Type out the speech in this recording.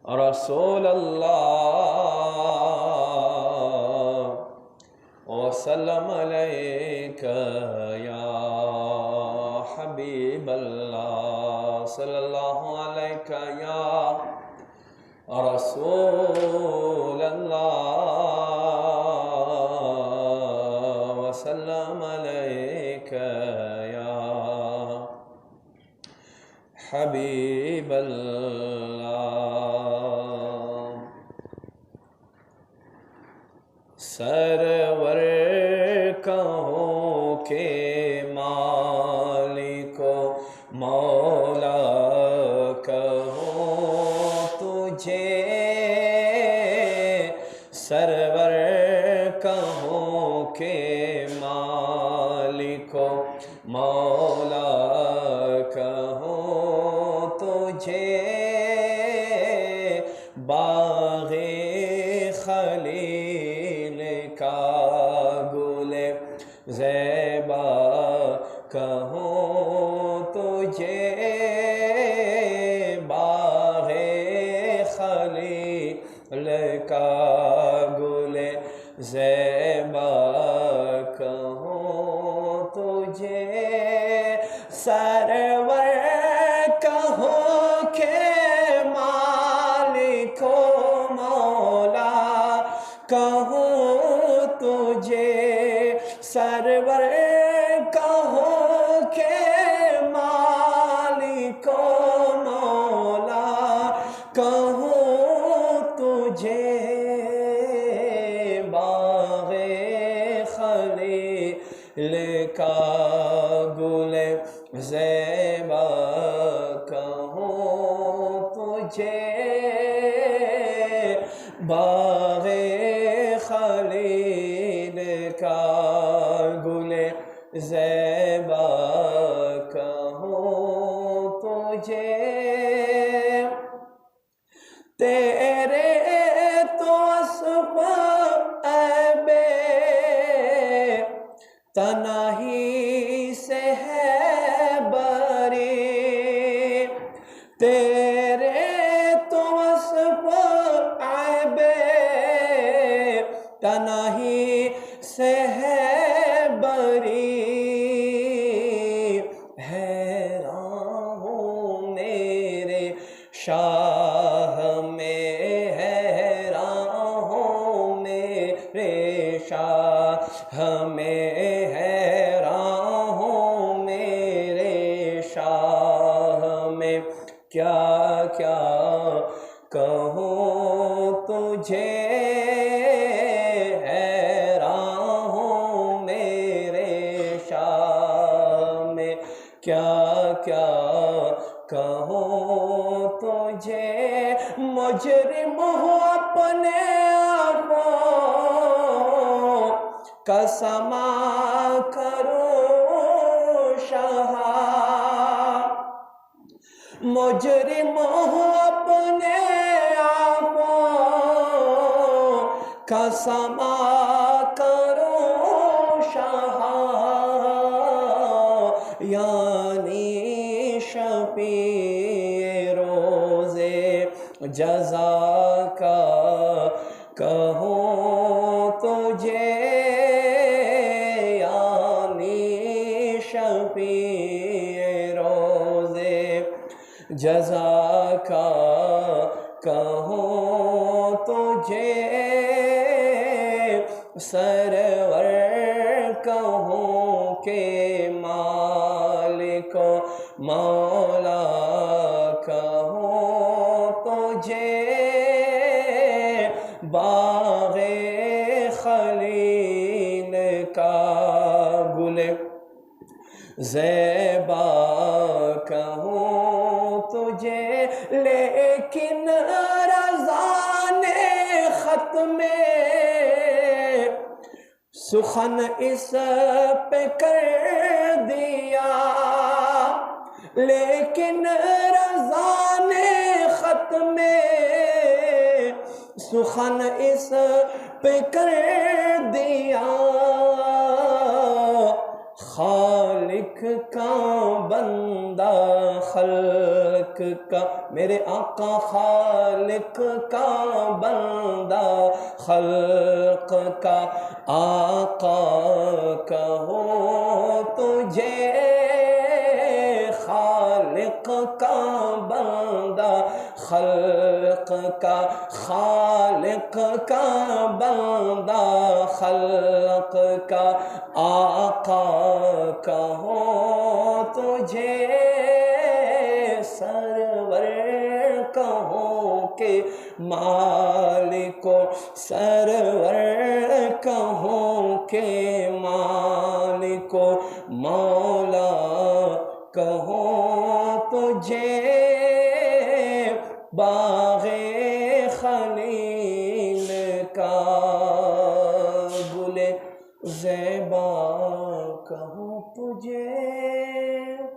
رسول اللہ وسلم علیک یا حبیب اللہ صلی اللہ علیک یا رسول اللہ وسلم علیک یا حبیب اللہ سرور کہوں کہ مالک و مولا کہوں تجھے سرور کہوں کہ مالک و مولا کہوں تجھے باغ خلیل کا گل زیبا کہوں تجھے باغ خلیل کا گل زیبا کہوں تجھے سرور کہوں کہ مالک و مولا کہوں تجھے سرور کہوں کہ مالک و مولا کہوں تجھے باغ خلیل کا گل زیبا کہوں تجھے باغ خلیل کا گل زیبا کہوں تجھے تیرے تو وصف عیب تنہی سے ہے بری تیرے تو وصف عیب تنہی سے ہے بری حیران ہوں میرے شاہ میں حیران ہوں میرے شاہ میں حیران ہوں میرے شاہ میں کیا کیا کہوں تجھے حیران ہوں میرے شاہ میں کیا کیا کہوں تجھے مجرم ہوں اپنے آپوں کا سما کروں شاہ مجرم ہوں اپنے آپوں کا سما کروں شاہ یعنی شفیع روز جزا کا کہوں تجھے یعنی شفیع روز جزا کا کہوں تجھے سرور کہوں کہ مالک و مولا کہوں تجھے باغ خلیل کا گل زیبا کہوں تجھے لیکن رضا نے خط میں سخن اس پہ کر دیا لیکن رضا نے خط میں سخن اس پہ کر دیا خالق کا بندہ خلق کا میرے آقا خالق کا بندہ خلق کا آقا کہو تجھے خالق کا بندہ خلق کا خالق کا بندہ خلق کا آقا کہو تجھے سرور کہوں کہ مالکو سرور کہوں کہ مالکو مولا کہوں تجھے باغ